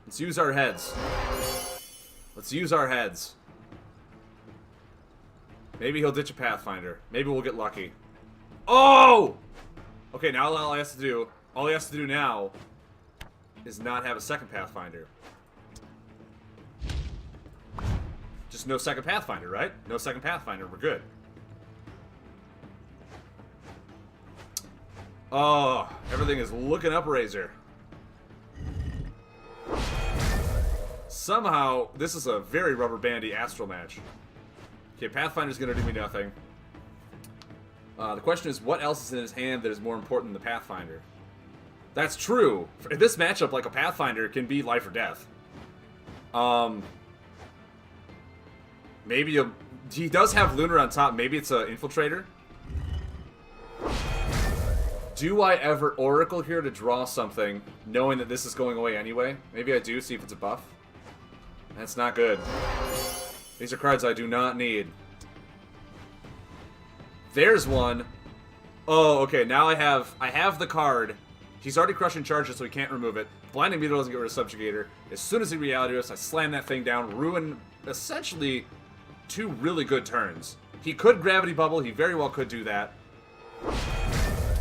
Speaker 1: Let's use our heads. Let's use our heads. Maybe he'll ditch a Pathfinder. Maybe we'll get lucky. Oh! Okay, now all he has to do now is not have a second Pathfinder. Just no second Pathfinder, right? No second Pathfinder, we're good. Oh, everything is looking up, Razor. Somehow, this is a very rubber bandy Astral match. Okay, Pathfinder's gonna do me nothing. The question is, what else is in his hand that is more important than the Pathfinder? That's true. In this matchup, like, a Pathfinder can be life or death. Maybe he does have Lunar on top. Maybe it's an Infiltrator. Do I ever Oracle here to draw something, knowing that this is going away anyway? Maybe I do, see if it's a buff. That's not good. These are cards I do not need. There's one. Oh, okay, now I have the card. He's already crushing charges, so he can't remove it. Blinding Beetle doesn't get rid of Subjugator. As soon as he Reality Rifts, I slam that thing down, ruin essentially 2 really good turns. He could Gravity Bubble, he very well could do that.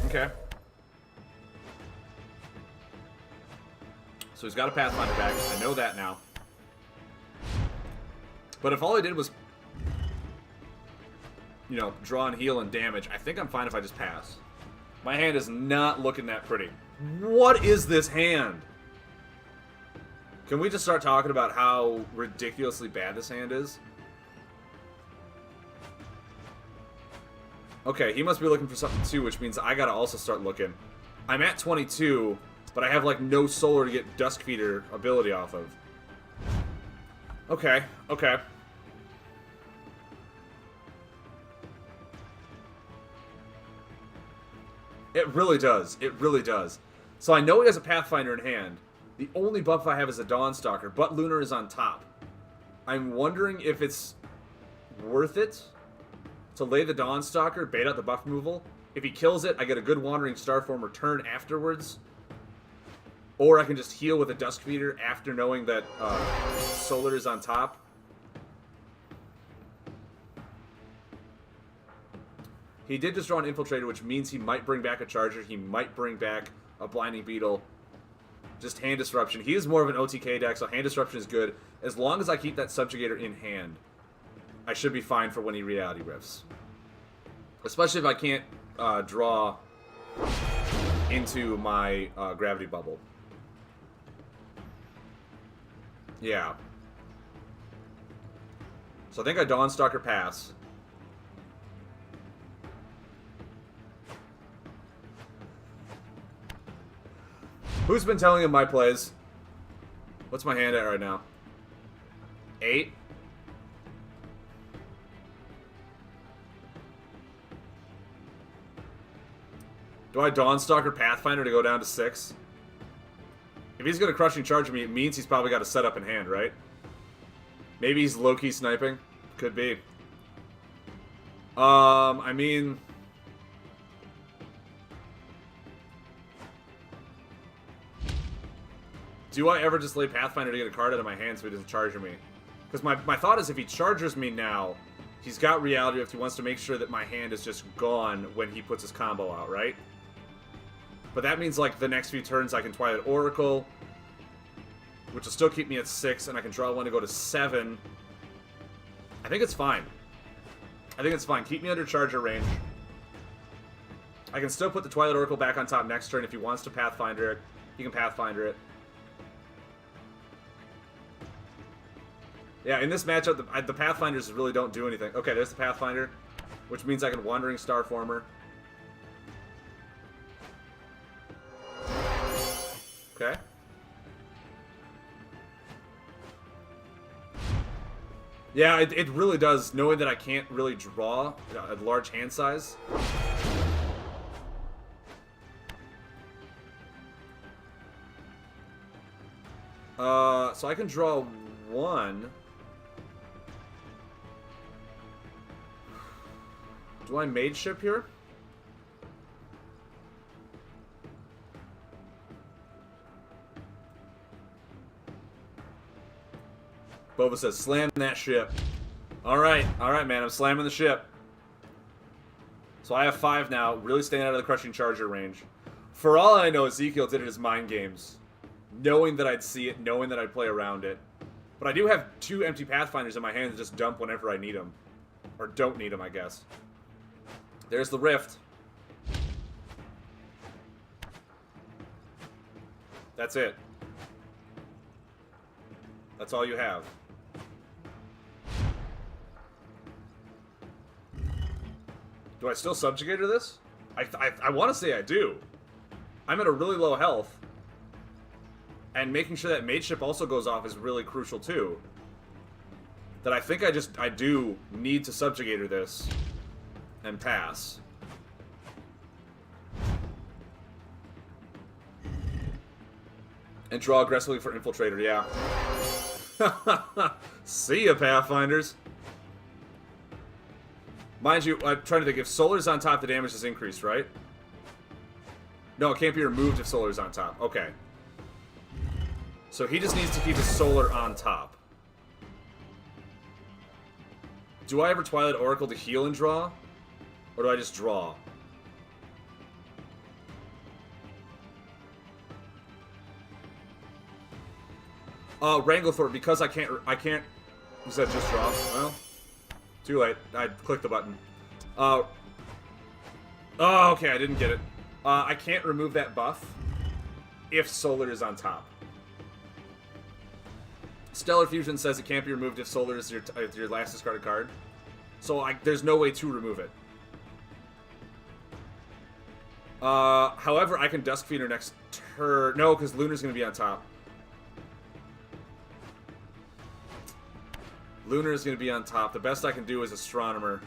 Speaker 1: Okay. So he's got a Pathfinder back. I know that now. But if all I did was, you know, draw and heal and damage, I think I'm fine if I just pass. My hand is not looking that pretty. What is this hand? Can we just start talking about how ridiculously bad this hand is? Okay, he must be looking for something too, which means I gotta also start looking. I'm at 22, but I have like no solar to get Duskfeeder ability off of. Okay, okay. It really does. It really does. So I know he has a Pathfinder in hand. The only buff I have is a Dawnstalker, but Lunar is on top. I'm wondering if it's worth it to lay the Dawnstalker, bait out the buff removal. If he kills it, I get a good Wandering Starform return afterwards. Or I can just heal with a Duskfeeder after knowing that Solar is on top. He did just draw an Infiltrator, which means he might bring back a Charger. He might bring back a Blinding Beetle. Just Hand Disruption. He is more of an OTK deck, so Hand Disruption is good. As long as I keep that Subjugator in hand, I should be fine for when he Reality Rifts. Especially if I can't draw into my Gravity Bubble. Yeah. So I think I Dawnstalker pass. Who's been telling him my plays? What's my hand at right now? 8? Do I Dawnstalker Pathfinder to go down to 6? If he's going to Crushing Charge me, it means he's probably got a setup in hand, right? Maybe he's low-key sniping. Could be. I mean... do I ever just lay Pathfinder to get a card out of my hand so he doesn't charge me? Because my thought is if he charges me now, he's got Reality if he wants to make sure that my hand is just gone when he puts his combo out, right? But that means, like, the next few turns I can Twilight Oracle, which will still keep me at 6, and I can draw one to go to 7. I think it's fine. I think it's fine. Keep me under charger range. I can still put the Twilight Oracle back on top next turn if he wants to Pathfinder it. He can Pathfinder it. Yeah, in this matchup, the Pathfinders really don't do anything. Okay, there's the Pathfinder, which means I can Wandering Starformer. Okay. Yeah, it really does, knowing that I can't really draw a large hand size. So I can draw one. Do I Mage Ship here? Boba says, slam that ship. Alright, man, I'm slamming the ship. So I have 5 now, really staying out of the Crushing Charger range. For all I know, Ezekiel did it as mind games. Knowing that I'd see it, knowing that I'd play around it. But I do have 2 empty Pathfinders in my hand to just dump whenever I need them. Or don't need them, I guess. There's the Rift. That's it. That's all you have. Do I still subjugate to this? I want to say I do. I'm at a really low health. And making sure that Mage Ship also goes off is really crucial too. That I think I do need to subjugator this. And pass. And draw aggressively for Infiltrator, yeah. See ya, Pathfinders. Mind you, I'm trying to think, if Solar's on top, the damage is increased, right? No, it can't be removed if Solar's on top. Okay. So he just needs to keep his Solar on top. Do I ever Twilight Oracle to heal and draw? Or do I just draw? Wranglethorpe, because I can't, you said just draw? Well, too late. I clicked the button. Oh, okay, I didn't get it. I can't remove that buff if Solar is on top. Stellar Fusion says it can't be removed if Solar is your last discarded card. So there's no way to remove it. However, I can Dusk Feeder next turn. No, because Lunar's going to be on top. Lunar is going to be on top. The best I can do is Astronomer.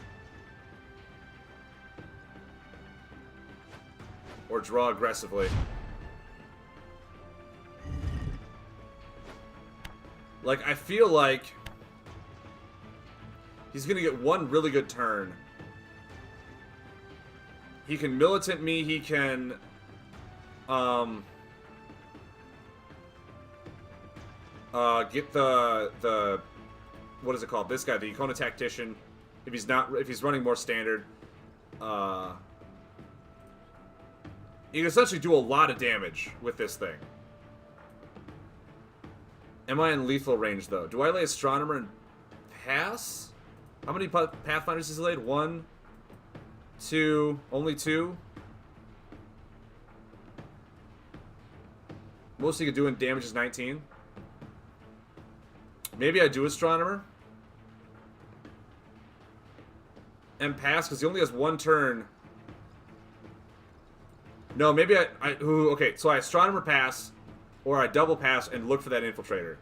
Speaker 1: Or draw aggressively. Like, I feel like he's going to get one really good turn. He can Militant me, he can get the what is it called? This guy, the Icona Tactician. If he's running more standard, he can essentially do a lot of damage with this thing. Am I in lethal range though? Do I lay Astronomer and pass? How many Pathfinders has he laid? 1, 2, only 2. Most he could do in damage is 19. Maybe I do Astronomer. And pass, because he only has 1 turn. No, maybe okay, so I Astronomer pass, or I double pass and look for that Infiltrator.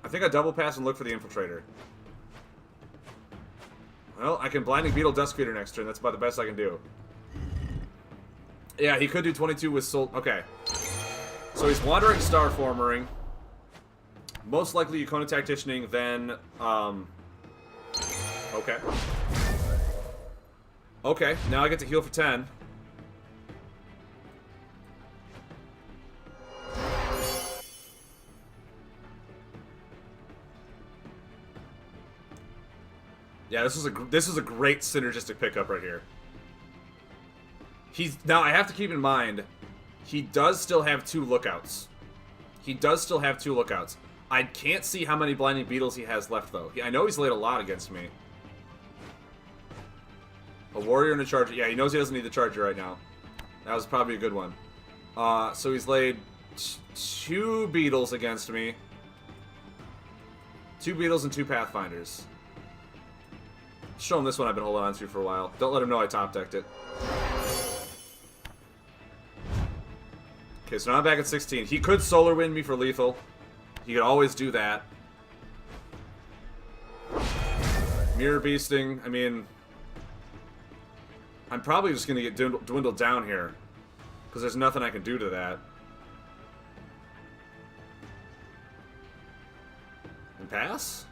Speaker 1: I think I double pass and look for the Infiltrator. Well, I can Blinding Beetle Dusk Feeder next turn. That's about the best I can do. Yeah, he could do 22 with Soul. Okay. So he's Wandering Starformering. Most likely Icona Tacticianing, then, okay. Okay, now I get to heal for 10. Yeah, this was a great synergistic pickup right here. Now I have to keep in mind, he does still have 2 lookouts. I can't see how many Blinding Beetles he has left, though. I know he's laid a lot against me. A Warrior and a Charger. Yeah, he knows he doesn't need the Charger right now. That was probably a good one. So he's laid 2 Beetles against me. 2 Beetles and 2 Pathfinders. Show him this one I've been holding on to for a while. Don't let him know I top-decked it. Okay, so now I'm back at 16. He could Solar Wind me for lethal. He could always do that. Mirror Beasting, I mean... I'm probably just going to get dwindled down here. Because there's nothing I can do to that. And pass?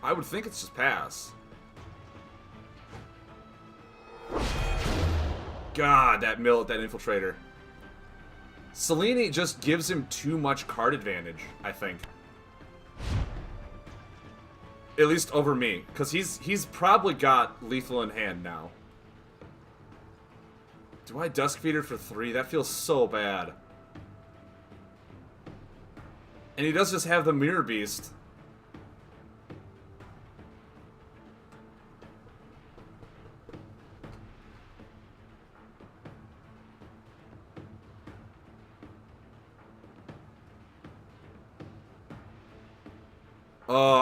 Speaker 1: I would think it's just pass. God, that infiltrator. Selene just gives him too much card advantage, I think. At least over me, because he's probably got lethal in hand now. Do I Dusk Feeder for 3? That feels so bad. And he does just have the Mirror Beast.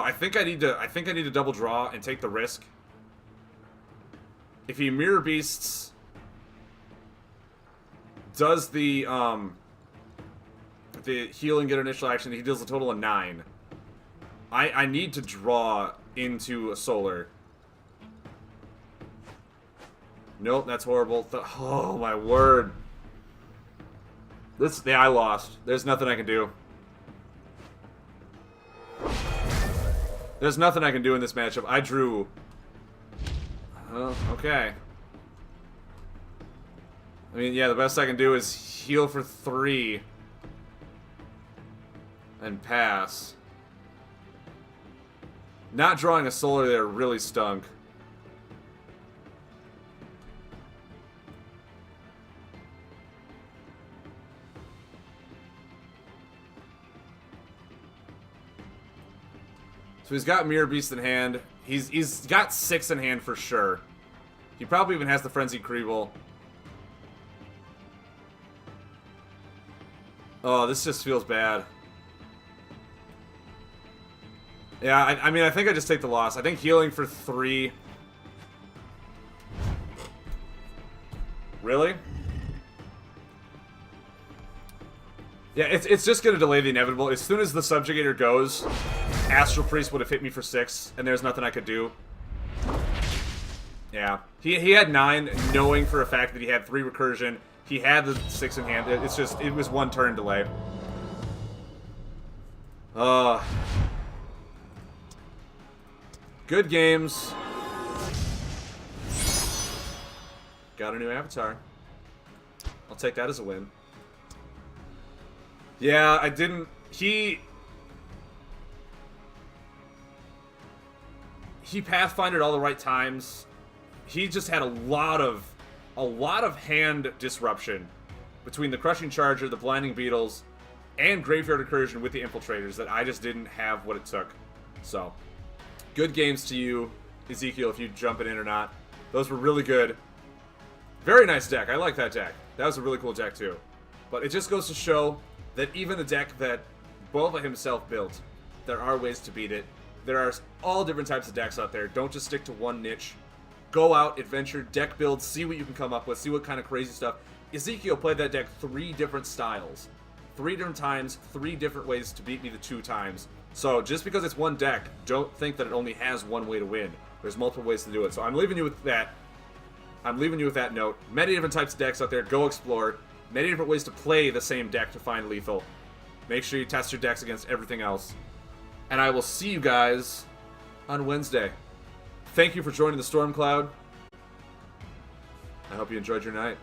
Speaker 1: I think I need to double draw and take the risk. If he Mirror Beasts, does the healing get initial action, he deals a total of 9. I need to draw into a solar. Nope, that's horrible. Oh my word. Yeah, I lost. There's nothing I can do. There's nothing I can do in this matchup. I drew. Oh, okay. I mean, yeah, the best I can do is heal for 3. And pass. Not drawing a solar there really stunk. So he's got Mirror Beast in hand. He's got 6 in hand for sure. He probably even has the Frenzied Creeble. Oh, this just feels bad. Yeah, I mean, I think I just take the loss. I think healing for 3. Really? Yeah, it's just going to delay the inevitable. As soon as the Subjugator goes, Astral Priest would have hit me for 6, and there's nothing I could do. Yeah. He had 9, knowing for a fact that he had 3 recursion. He had the 6 in hand. It's just, it was 1 turn delay. Good games. Got a new avatar. I'll take that as a win. Yeah, I didn't... He Pathfindered all the right times. He just had a lot of hand disruption between the Crushing Charger, the Blinding Beetles, and Graveyard Recursion with the Infiltrators that I just didn't have what it took. So, good games to you, Ezekiel, if you jump it in or not. Those were really good. Very nice deck. I like that deck. That was a really cool deck, too. But it just goes to show that even the deck that Bova himself built, there are ways to beat it. There are all different types of decks out there. Don't just stick to one niche. Go out, adventure, deck build, see what you can come up with, see what kind of crazy stuff. Ezekiel played that deck 3 different styles. 3 different times, 3 different ways to beat me the 2 times. So just because it's one deck, don't think that it only has one way to win. There's multiple ways to do it. So I'm leaving you with that. I'm leaving you with that note. Many different types of decks out there. Go explore. Many different ways to play the same deck to find lethal. Make sure you test your decks against everything else. And I will see you guys on Wednesday. Thank you for joining the Storm Cloud. I hope you enjoyed your night.